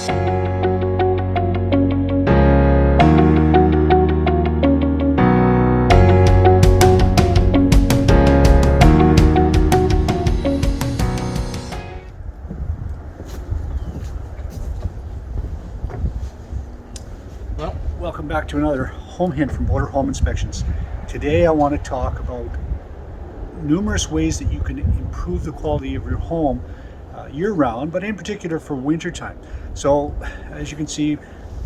Well, welcome back to another home hint from Border Home Inspections. Today I want to talk about numerous ways that you can improve the quality of your home year-round, but in particular for wintertime. So as you can see,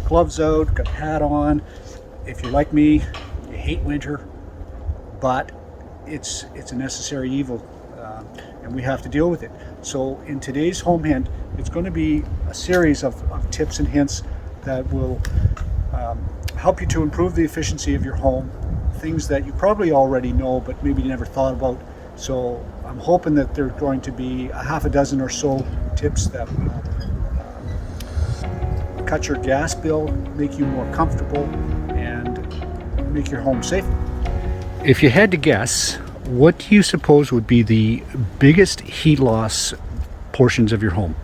gloves out, got hat on. If you're like me, you hate winter, but it's a necessary evil, and we have to deal with it. So in today's home hint, it's going to be a series of tips and hints that will help you to improve the efficiency of your home, things that you probably already know but maybe you never thought about. So I'm hoping that there are going to be a half a dozen or so tips that will cut your gas bill, make you more comfortable, and make your home safer. If you had to guess, what do you suppose would be the biggest heat loss portions of your home?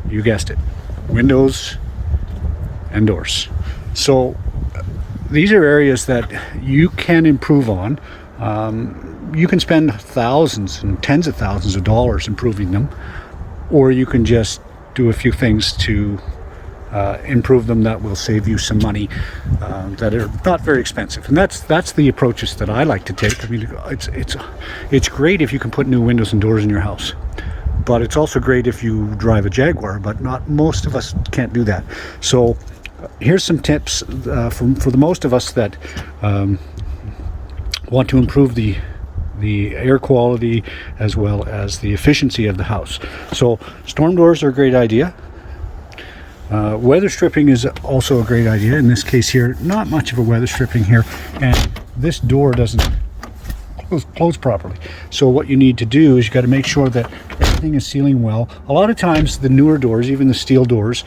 You guessed it, windows and doors. So these are areas that you can improve on. You can spend thousands and tens of thousands of dollars improving them, or you can just do a few things to improve them that will save you some money, that are not very expensive. And that's the approaches that I like to take. I mean, it's great if you can put new windows and doors in your house, but it's also great if you drive a Jaguar, but not most of us can't do that. So here's some tips for the most of us that want to improve the air quality as well as the efficiency of the house. So storm doors are a great idea. Weather stripping is also a great idea. In this case here, not much of a weather stripping here, and this door doesn't close properly. So what you need to do is you got to make sure that everything is sealing well. A lot of times the newer doors, even the steel doors,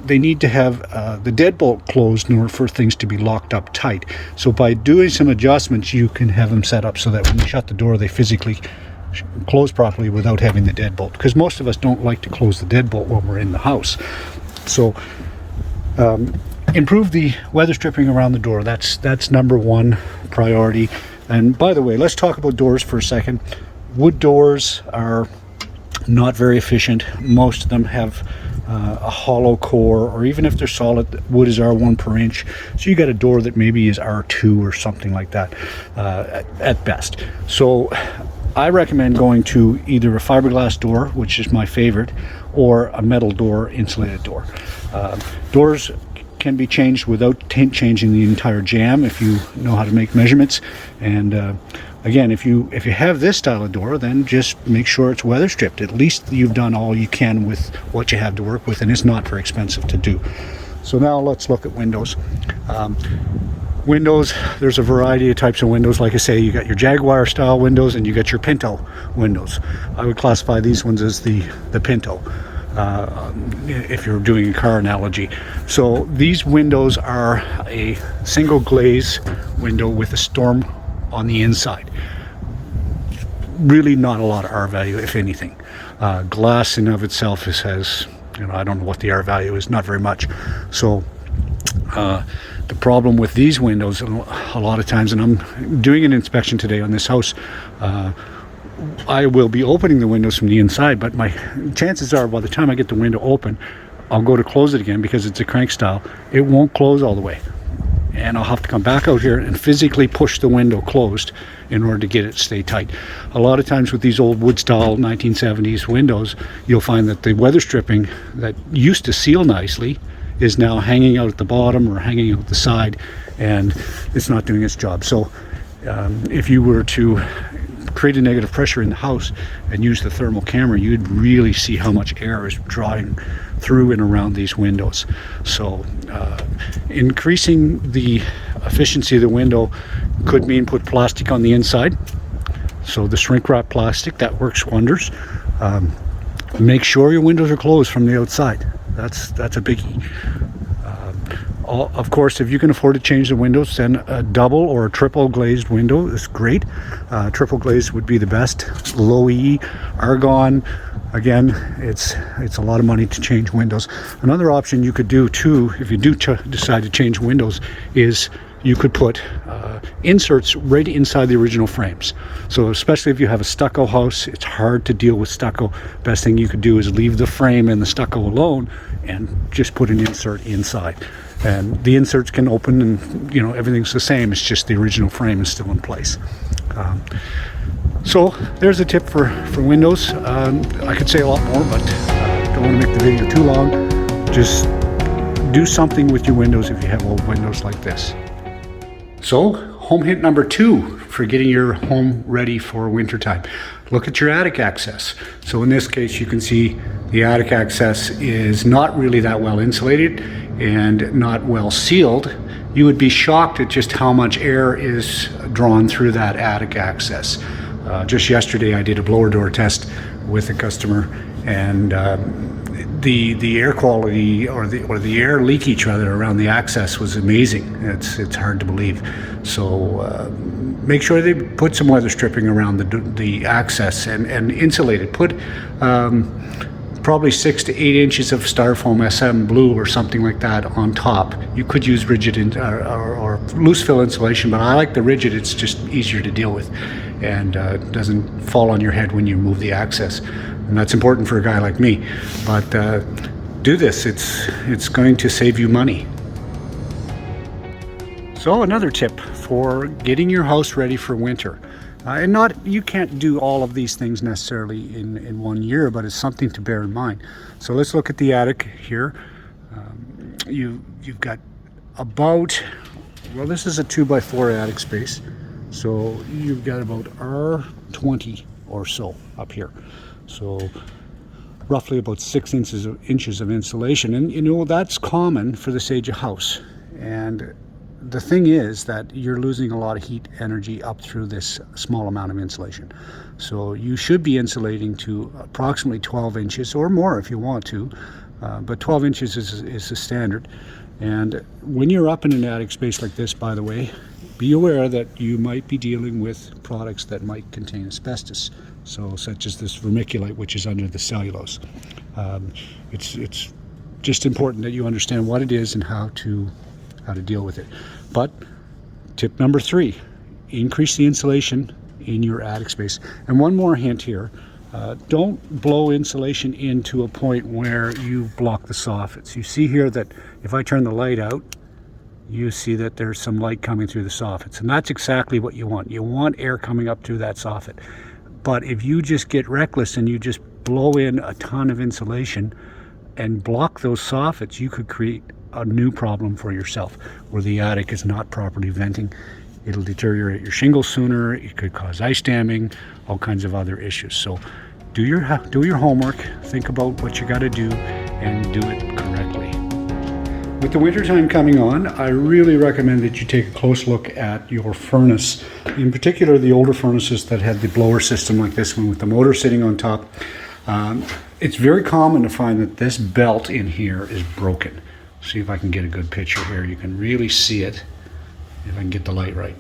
they need to have the deadbolt closed in order for things to be locked up tight. So by doing some adjustments, you can have them set up so that when you shut the door, they physically close properly without having the deadbolt, because most of us don't like to close the deadbolt when we're in the house. So improve the weather stripping around the door. That's number one priority. And by the way, let's talk about doors for a second. Wood doors are not very efficient. Most of them have a hollow core, or even if they're solid, wood is R1 per inch. So you got a door that maybe is R2 or something like that at best. So I recommend going to either a fiberglass door, which is my favorite, or a metal door, insulated door. Doors can be changed without changing the entire jamb if you know how to make measurements. And again, if you have this style of door, then just make sure it's weather stripped. At least you've done all you can with what you have to work with, and it's not very expensive to do. So now let's look at windows. Windows, there's a variety of types of windows. Like I say, you got your Jaguar style windows and you got your Pinto windows. I would classify these ones as the Pinto, if you're doing a car analogy. So these windows are a single glaze window with a storm on the inside. Really not a lot of R value, if anything. Glass in of itself has, I don't know what the R value is, not very much. So the problem with these windows a lot of times, and I'm doing an inspection today on this house, I will be opening the windows from the inside, but my chances are by the time I get the window open, I'll go to close it again because it's a crank style. It won't close all the way, and I'll have to come back out here and physically push the window closed in order to get it to stay tight. A lot of times with these old wood style 1970s windows, you'll find that the weather stripping that used to seal nicely is now hanging out at the bottom or hanging out the side, and it's not doing its job. So if you were to create a negative pressure in the house and use the thermal camera, you'd really see how much air is drawing through and around these windows. So increasing the efficiency of the window could mean put plastic on the inside. So the shrink wrap plastic, that works wonders. Make sure your windows are closed from the outside. That's a biggie. Of course, if you can afford to change the windows, then a double or a triple glazed window is great. Triple glazed would be the best. Low E, argon, Again, it's a lot of money to change windows. Another option you could do too, if you do decide to change windows, is you could put inserts right inside the original frames. So especially if you have a stucco house, it's hard to deal with stucco. Best thing you could do is leave the frame and the stucco alone and just put an insert inside. And the inserts can open and, you know, everything's the same. It's just the original frame is still in place. So there's a tip for windows. I could say a lot more, but don't want to make the video too long. Just do something with your windows if you have old windows like this. So, home hint number 2 for getting your home ready for wintertime. Look at your attic access. So in this case, you can see the attic access is not really that well insulated and not well sealed. You would be shocked at just how much air is drawn through that attic access. Just yesterday, I did a blower door test with a customer, and the air quality or the air leakage rather around the access was amazing. It's hard to believe. So make sure they put some weather stripping around the access and insulate it. Put probably 6 to 8 inches of styrofoam SM blue or something like that on top. You could use rigid or loose fill insulation, but I like the rigid. It's just easier to deal with and doesn't fall on your head when you move the access. And that's important for a guy like me. But do this. It's going to save you money. So another tip for getting your house ready for winter. And you can't do all of these things necessarily in 1 year, but it's something to bear in mind. So let's look at the attic here. You've got about, well, this is a 2x4 attic space. So you've got about R20 or so up here. So roughly about 6 inches of insulation. And you know, that's common for this age of house. And the thing is that you're losing a lot of heat energy up through this small amount of insulation. So you should be insulating to approximately 12 inches or more if you want to, but 12 inches is the standard. And when you're up in an attic space like this, by the way, be aware that you might be dealing with products that might contain asbestos, so such as this vermiculite, which is under the cellulose. It's just important that you understand what it is and how to deal with it. But tip number 3, increase the insulation in your attic space. And one more hint here, don't blow insulation into a point where you block the soffits. You see here that if I turn the light out, you see that there's some light coming through the soffits, and that's exactly what you want. You want air coming up through that soffit. But if you just get reckless and you just blow in a ton of insulation and block those soffits, you could create a new problem for yourself where the attic is not properly venting. It'll deteriorate your shingles sooner. It could cause ice damming, all kinds of other issues. So do your homework, think about what you got to do, and do it correctly. With the wintertime coming on, I really recommend that you take a close look at your furnace. In particular, the older furnaces that had the blower system like this one with the motor sitting on top. It's very common to find that this belt in here is broken. See if I can get a good picture here. You can really see it if I can get the light right.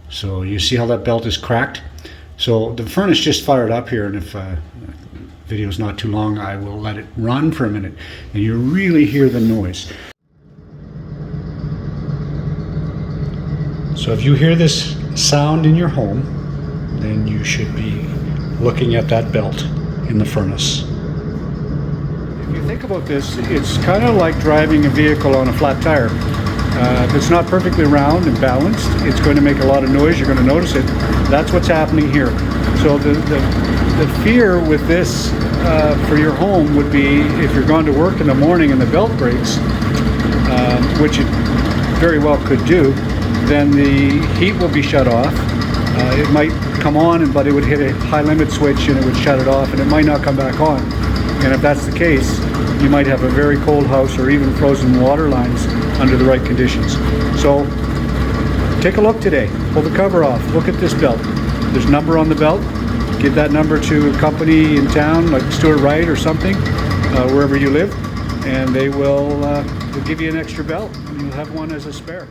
So you see how that belt is cracked? So the furnace just fired up here, and if video's not too long, I will let it run for a minute, and you really hear the noise. So if you hear this sound in your home, then you should be looking at that belt in the furnace. If you think about this, it's kind of like driving a vehicle on a flat tire. If it's not perfectly round and balanced, it's going to make a lot of noise. You're going to notice it. That's what's happening here. So the fear with this for your home would be if you're going to work in the morning and the belt breaks, which it very well could do, then the heat will be shut off. It might come on, but it would hit a high limit switch and it would shut it off, and it might not come back on. And if that's the case, you might have a very cold house or even frozen water lines under the right conditions. So take a look today. Pull the cover off. Look at this belt. There's a number on the belt. Give that number to a company in town like Stuart Wright or something, wherever you live, and they'll give you an extra belt, and you'll have one as a spare.